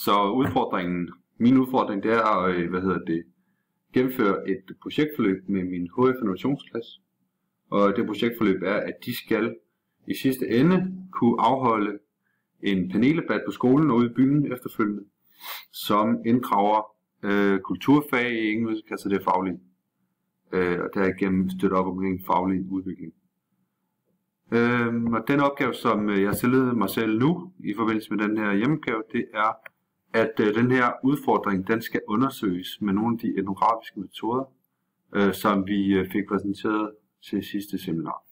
Så min udfordring, det er at gennemføre et projektforløb med min HF innovationsklasse. Og det projektforløb er, at de skal i sidste ende kunne afholde en paneldebat på skolen og ude i byen efterfølgende, som inddrager kulturfag i engelsk, altså det faglige, og derigennem støtter op omkring faglig udvikling. Og den opgave, som jeg stillede mig selv nu i forbindelse med den her hjemmeopgave, det er, at den her udfordring, den skal undersøges med nogle af de etnografiske metoder, som vi fik præsenteret til sidste seminar.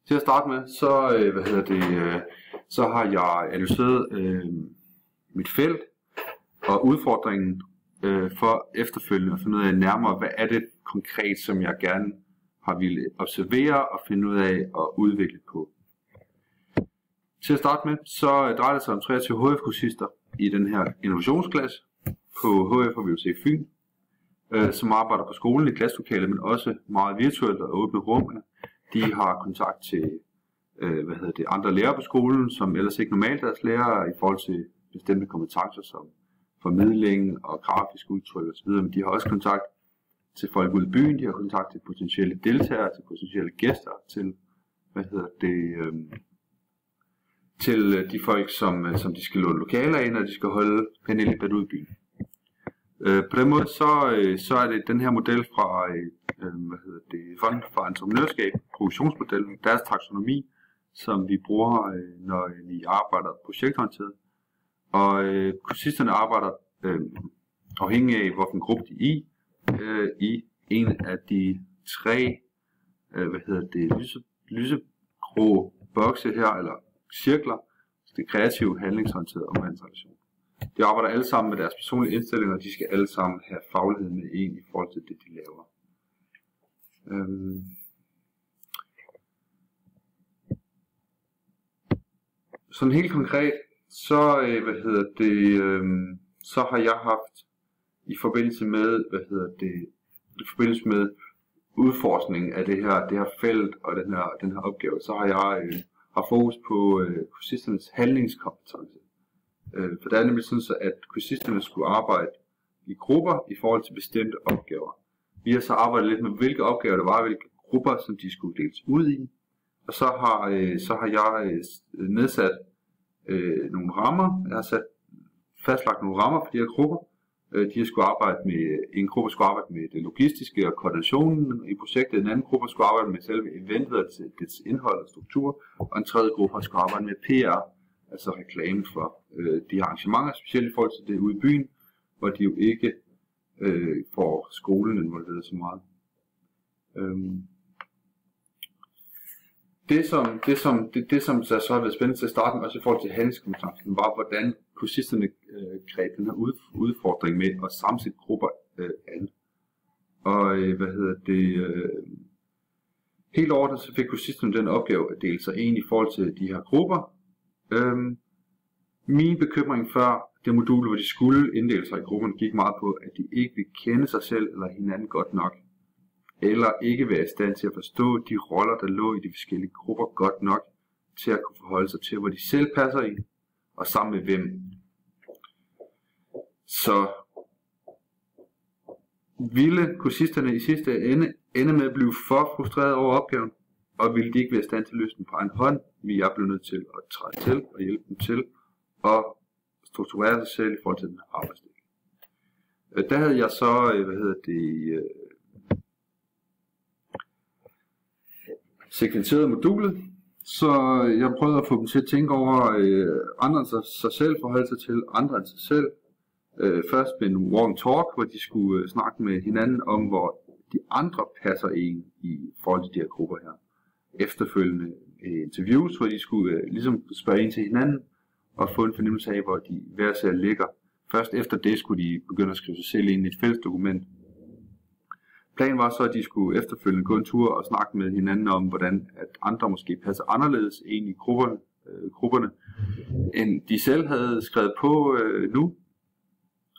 Til at starte med, så har jeg analyseret mit felt og udfordringen for efterfølgende at finde ud af nærmere, hvad er det konkret, som jeg gerne har ville observere og finde ud af at udvikle på. Til at starte med, så drejer det sig om 23 HF-kursister i den her innovationsklasse på HF og VUC Fyn, som arbejder på skolen i klasselokalet, men også meget virtuelt og åbne rummene. De har kontakt til andre lærere på skolen, som ellers ikke normalt deres lærere i forhold til bestemte kompetencer som formidling og grafisk udtryk osv. Men de har også kontakt til folk ude i byen, de har kontakt til potentielle deltagere, til potentielle gæster, til til de folk, som de skal låne lokaler af, når de skal holde paneldebat ude i byen. På den måde så er det den her model fra Fonden for Entreprenørskab, produktionsmodellen, deres taksonomi, som vi bruger, når vi arbejder projektorienteret. Og kursisterne arbejder afhængig af, hvilken gruppe de er i en af de tre lysegrå bokse her, eller cirkler, det kreative, handlingsorienterede og omvendelsesrelation. De arbejder alle sammen med deres personlige indstillinger, og de skal alle sammen have faglighed med en i forhold til det, de laver. Sådan helt konkret, så så har jeg haft i forbindelse med udforskningen af det her felt og den her opgave, så har jeg har fokus på kursisternes handlingskompetence. For det er nemlig sådan, at kursisterne skulle arbejde i grupper i forhold til bestemte opgaver. Vi har så arbejdet lidt med, hvilke opgaver der var, hvilke grupper, som de skulle deles ud i. Og så har jeg nedsat nogle rammer. Jeg har fastlagt nogle rammer for de her grupper. En gruppe skulle arbejde med det logistiske og koordinationen i projektet. En anden gruppe skulle arbejde med selve eventet og dets indhold og struktur. Og en tredje gruppe skulle arbejde med PR, altså reklame for de arrangementer, specielt i forhold til det ude i byen, hvor de jo ikke får skolen involveret så meget. Det som så har været spændende til at starte med, også i forhold til handlingskompetencen, var, hvordan kursisterne greb den her udfordring med at sammensætte grupper an. Og helt overordnet så fik kursisterne den opgave at dele sig ind i forhold til de her grupper. Min bekymring før det modul, hvor de skulle inddele sig i grupperne, gik meget på, at de ikke ville kende sig selv eller hinanden godt nok, eller ikke være i stand til at forstå de roller, der lå i de forskellige grupper godt nok, til at kunne forholde sig til, hvor de selv passer i, og sammen med hvem. Så ville kursisterne i sidste ende med at blive for frustreret over opgaven, og ville de ikke være i stand til at løse den på egen hånd, vi er blevet nødt til at træde til og hjælpe dem til at strukturere sig selv i forhold til den arbejdsdel. Der havde jeg så, sekventeret modulet, så jeg prøvede at få dem til at tænke over andre end sig selv, forholde sig til andre end sig selv. Først med en walk and talk, hvor de skulle snakke med hinanden om, hvor de andre passer ind i forhold til de her grupper her. Efterfølgende interviews, hvor de skulle ligesom spørge ind til hinanden og få en fornemmelse af, hvor de hver især ligger. Først efter det skulle de begynde at skrive sig selv ind i et fælles dokument. Planen var så, at de skulle efterfølgende gå en tur og snakke med hinanden om, hvordan at andre måske passer anderledes ind i grupperne, end de selv havde skrevet på nu.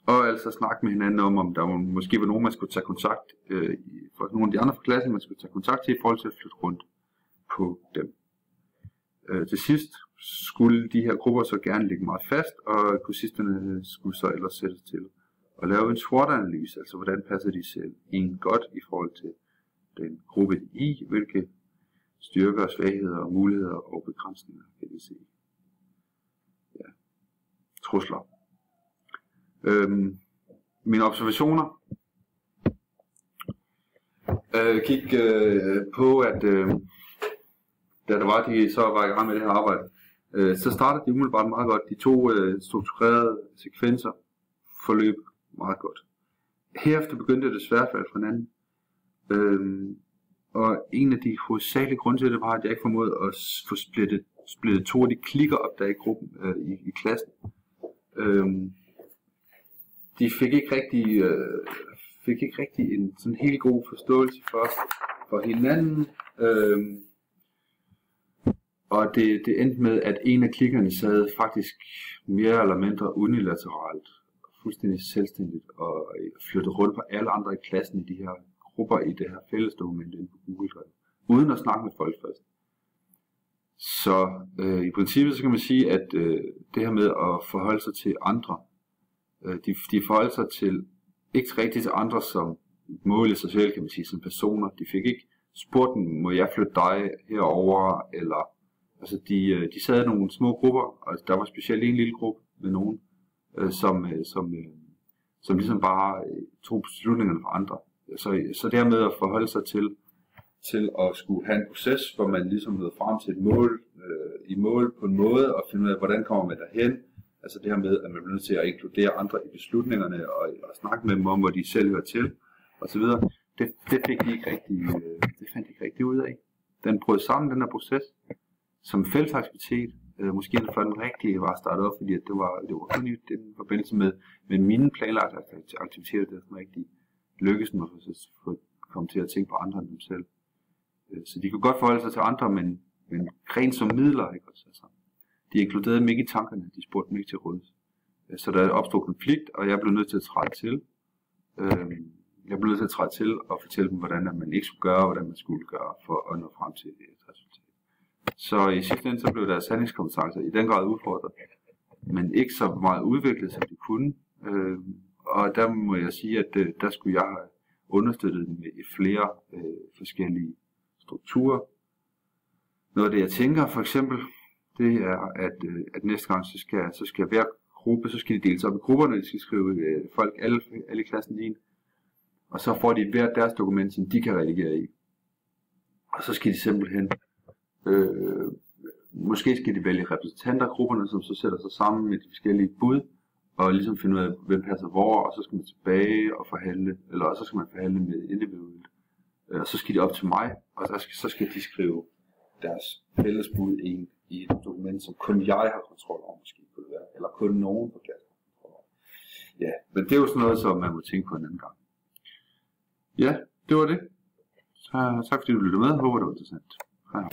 Og altså snakke med hinanden om der måske var nogen, man skulle tage kontakt, for nogle af de andre fra klassen, man skulle tage kontakt til i forhold til at flytte rundt på dem. Til sidst skulle de her grupper så gerne ligge meget fast, og kursisterne skulle så ellers sættes til at lave en SWOT-analyse, altså hvordan passer de selv ind godt i forhold til den gruppe i, hvilke styrker, svagheder og muligheder og begrænsninger kan vi se. Ja. Trusler. Mine observationer gik på, at da der var de så var i gang med det her arbejde, så startede de umiddelbart meget godt. De to strukturerede sekvenser forløb meget godt. Herefter begyndte det desværre at falde fra hinanden. Og en af de hovedsagelige grunde til det var, at jeg ikke formåede at få splittet to af de klikker op der i gruppen i klassen. De fik ikke rigtig en sådan helt god forståelse for hinanden. Og det endte med, at en af klikkerne sad faktisk mere eller mindre unilateralt, fuldstændig selvstændigt, og flyttede rundt på alle andre i klassen i de her grupper i det her fællesdokument inde på Google Drive, uden at snakke med folk først. Så i princippet så kan man sige, at det her med at forholde sig til andre, de forholdt sig til, ikke rigtigt til andre som mål i sig selv, kan man sige, som personer. De fik ikke spurgt dem, må jeg flytte dig herover, eller altså de sad i nogle små grupper, og der var specielt en lille gruppe med nogen, som ligesom bare tog beslutningerne for andre. Så dermed at forholde sig til at skulle have en proces, hvor man ligesom nåede frem til et mål på en måde, og finde ud af, hvordan kommer man derhen. Altså det her med, at man bliver nødt til at inkludere andre i beslutningerne, og snakke med dem om, hvor de selv hører til, osv. Det fandt de ikke rigtig ud af. Den brød sammen, den her proces, som fællesaktivitet. Måske før den rigtige var startet op, fordi at det var kun i den forbindelse med mine planlagte aktiviteter, der sådan rigtig lykkedes med at få komme til at tænke på andre end dem selv. Så de kunne godt forholde sig til andre, men rent som midler, ikke også? Altså, de inkluderede dem ikke i tankerne, de spurgte dem ikke til råds. Så der opstod konflikt, og jeg blev nødt til at træde til. Og fortælle dem, hvordan man ikke skulle gøre, og hvordan man skulle gøre, for at nå frem til et resultat. Så i sidste ende så blev deres handlingskompetencer i den grad udfordret, men ikke så meget udviklet, som de kunne. Og der må jeg sige, at der skulle jeg have understøttet dem med flere forskellige strukturer. Noget af det, jeg tænker for eksempel, det er, at næste gang, så skal hver gruppe, så skal de deles op i grupperne, de skal skrive folk, alle i klassen ind, og så får de hver deres dokument, som de kan redigere i. Og så skal de simpelthen, måske skal de vælge repræsentanter af grupperne, som så sætter sig sammen med de forskellige bud, og ligesom finde ud af, hvem passer hvor, og så skal man tilbage og forhandle, eller så skal man forhandle med individuelt. Og så skal de op til mig, og så skal de skrive deres fælles bud ind i et dokument, som kun jeg har kontrol over, måske kunne det være, eller kun nogen på klassen har kontrol over. Ja, men det er jo sådan noget, som man må tænke på en anden gang. Ja, det var det. Så tak fordi du lyttede med. Jeg håber, det var interessant. Hej.